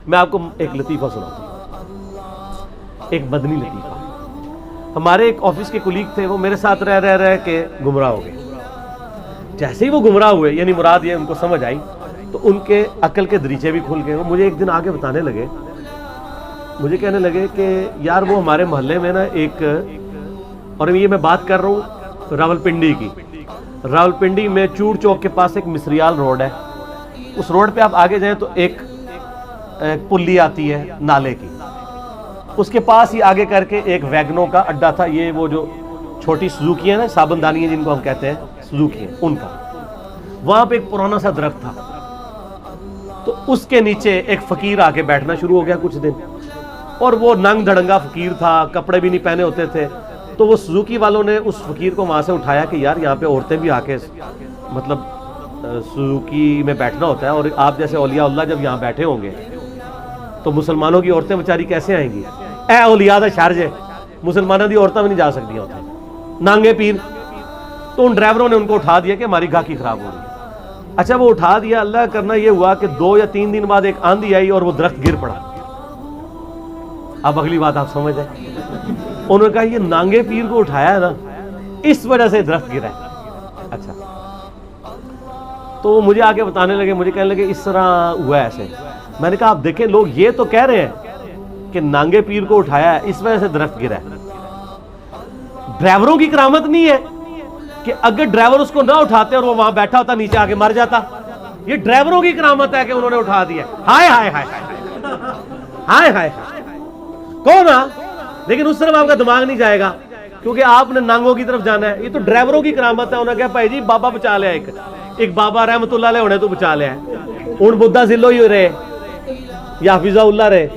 میں آپ کو ایک لطیفہ سناتا ہوں، ایک مدنی لطیفہ۔ ہمارے ایک آفس کے کولیگ تھے، وہ میرے ساتھ رہ کے گمراہ ہو گئے۔ جیسے ہی وہ گمراہ ہوئے، یعنی مراد یہ ان کو سمجھ آئی، تو ان کے عقل کے دریچے بھی کھل گئے۔ وہ مجھے ایک دن آگے بتانے لگے، مجھے کہنے لگے کہ یار وہ ہمارے محلے میں نا ایک، اور یہ میں بات کر رہا ہوں راولپنڈی کی، راولپنڈی میں چور چوک کے پاس ایک مصریال روڈ ہے، اس روڈ پہ آپ آگے جائیں تو ایک پلی آتی ہے نالے کی، اس کے پاس ہی آگے کر کے ایک ویگنوں کا اڈا تھا، یہ وہ جو چھوٹی سوزوکی ہیں نا، صابن دانی ہیں جن کو ہم کہتے ہیں سوزوکی ہیں، ان کا۔ وہاں پہ ایک پرانا سا درخت تھا، تو اس کے نیچے ایک فقیر آ کے بیٹھنا شروع ہو گیا کچھ دن، اور وہ ننگ دھڑنگا فقیر تھا، کپڑے بھی نہیں پہنے ہوتے تھے۔ تو وہ سوزوکی والوں نے اس فقیر کو وہاں سے اٹھایا کہ یار یہاں پہ عورتیں بھی آ کے مطلب سوزوکی میں بیٹھنا ہوتا ہے، اور آپ جیسے اولیاء اللہ جب یہاں بیٹھے ہوں گے تو مسلمانوں کی عورتیں بیچاری کیسے آئیں گی؟ اے اولیاء دا شہر جے، مسلمانوں کی عورتیں بھی نہیں جا سکتی ہوتے، نانگے پیر۔ تو ان ڈرائیوروں نے ان کو اٹھا دیا کہ ہماری گاہکی خراب ہو رہی ہے۔ اچھا وہ اٹھا دیا، اللہ کرنا یہ ہوا کہ 2 یا 3 دن بعد ایک آندھی آئی اور وہ درخت گر پڑا۔ اب اگلی بات آپ سمجھ جائیں، انہوں نے کہا یہ نانگے پیر کو اٹھایا ہے نا، اس وجہ سے درخت گرا ہے۔ اچھا، تو وہ مجھے آگے بتانے لگے، مجھے کہنے لگے اس طرح ہوا ہے ایسے۔ میں نے کہا آپ دیکھیں، لوگ یہ تو کہہ رہے ہیں کہ نانگے پیر کو اٹھایا ہے اس وجہ سے درخت گرا ہے، ڈرائیوروں کی کرامت نہیں ہے کہ اگر ڈرائیور اس کو نہ اٹھاتے اور وہ وہاں بیٹھا ہوتا نیچے آگے مر جاتا۔ یہ ڈرائیوروں کی کرامت ہے کہ انہوں نے اٹھا دیا۔ ہائے ہائے ہائے ہائے ہائے، کون آ؟ لیکن اس طرف آپ کا دماغ نہیں جائے گا کیونکہ آپ نے نانگوں کی طرف جانا ہے۔ یہ تو ڈرائیوروں کی کرامت ہے۔ انہوں نے کہا بھائی جی بابا بچا لیا، ایک بابا رحمت اللہ علیہ ہونے تو بچا لیا ہے، ان بدھا ذلو ہی رہے یا حفظہ اللہ رہے،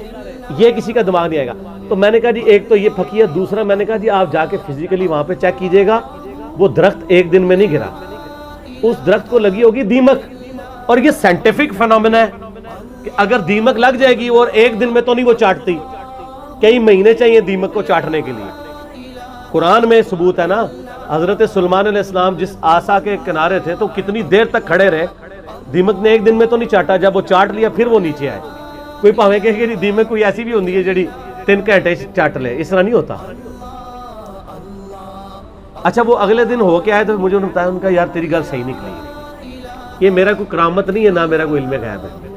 یہ کسی کا دماغ نہیں آئے گا۔ تو میں نے کہا جی ایک تو یہ پھکی ہے، دوسرا میں نے کہا جی آپ جا کے فزیکلی وہاں پہ چیک کیجئے گا، وہ درخت ایک دن میں نہیں گرا، اس درخت کو لگی ہوگی دیمک، اور یہ سائنٹیفک فینومینا ہے کہ اگر دیمک لگ جائے گی اور ایک دن میں تو نہیں وہ چاٹتی، کئی مہینے چاہیے دیمک کو چاٹنے کے لیے۔ قرآن میں ثبوت ہے نا، حضرت سلیمان علیہ السلام جس آسا کے کنارے تھے تو کتنی دیر تک کھڑے رہے، دیمک نے ایک دن میں تو نہیں چاٹا، جب وہ چاٹ لیا پھر وہ نیچے آئے۔ کوئی پاویں کہ دیمک کوئی ایسی بھی ہوندی ہے جڑی 3 گھنٹے چاٹ لے، اس طرح نہیں ہوتا۔ اچھا وہ اگلے دن ہو کے آئے تو مجھے انہوں نے بتایا، ان کا یار تیری گل صحیح نکلی، یہ میرا کوئی کرامت نہیں ہے، نہ میرا کوئی علم غیب ہے،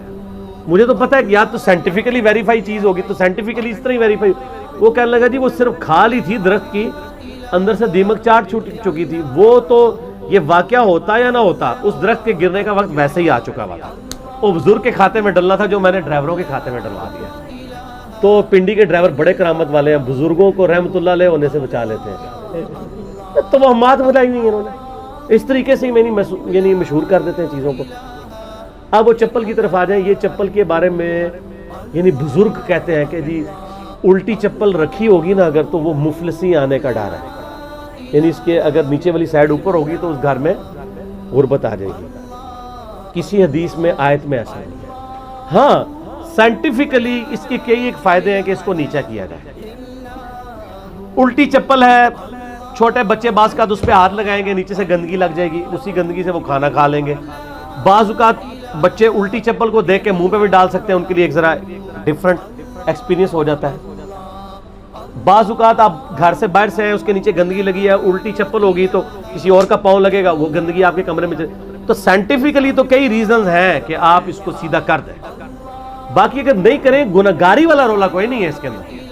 مجھے تو پتہ ہے کہ یا تو سائنٹیفکلی ویریفائی چیز ہوگی تو سائنٹیفکلی اس طرح ہی ویریفائی۔ وہ کہنے لگا جی وہ صرف کھال ہی تھی درخت کی، اندر سے دیمک چاٹ چھوٹ چکی تھی، وہ تو یہ واقعہ ہوتا یا نہ ہوتا اس درخت کے گرنے کا وقت ویسے ہی آ چکا ہوا تھا، وہ بزرگ کے کھاتے میں ڈلنا تھا جو میں نے ڈرائیوروں کے کھاتے میں ڈلوا دیا۔ تو پنڈی کے ڈرائیور بڑے کرامت والے ہیں، بزرگوں کو رحمت اللہ علیہ ہونے سے بچا لیتے ہیں، تو وہ ہمات بتائی نہیں انہوں نے، اس طریقے سے یعنی مشہور کر دیتے ہیں چیزوں کو۔ اب وہ چپل کی طرف آ جائیں، یہ چپل کے بارے میں یعنی بزرگ کہتے ہیں کہ جی الٹی چپل رکھی ہوگی نا اگر تو وہ مفلسی آنے کا ڈر ہے، یعنی اس کے اگر نیچے والی سائڈ اوپر ہوگی تو اس گھر میں غربت آ جائے گی۔ کسی حدیث میں آیت میں ایسا نہیں ہے۔ ہاں سائنٹیفکلی اس کے کئی ایک فائدے ہیں کہ اس کو نیچا کیا جائے۔ الٹی چپل ہے، چھوٹے بچے بعض کا اس پہ ہاتھ لگائیں گے، نیچے سے گندگی لگ جائے گی، اسی گندگی سے وہ کھانا کھا لیں گے۔ بعض اوقات بچے الٹی چپل کو دیکھ کے منہ پہ بھی ڈال سکتے ہیں، ان کے لیے ایک ذرا ڈیفرنٹ ایکسپیرینس ہو جاتا ہے۔ بعض اوقات آپ گھر سے باہر سے ہیں، اس کے نیچے گندگی لگی ہے، الٹی چپل ہوگی تو کسی اور کا پاؤں لگے گا، وہ گندگی آپ کے کمرے میں تو سائنٹیفکلی تو کئی ریزنز ہیں کہ آپ اس کو سیدھا کر دیں۔ باقی اگر نہیں کریں، گنہگاری والا رولا کوئی نہیں ہے اس کے اندر۔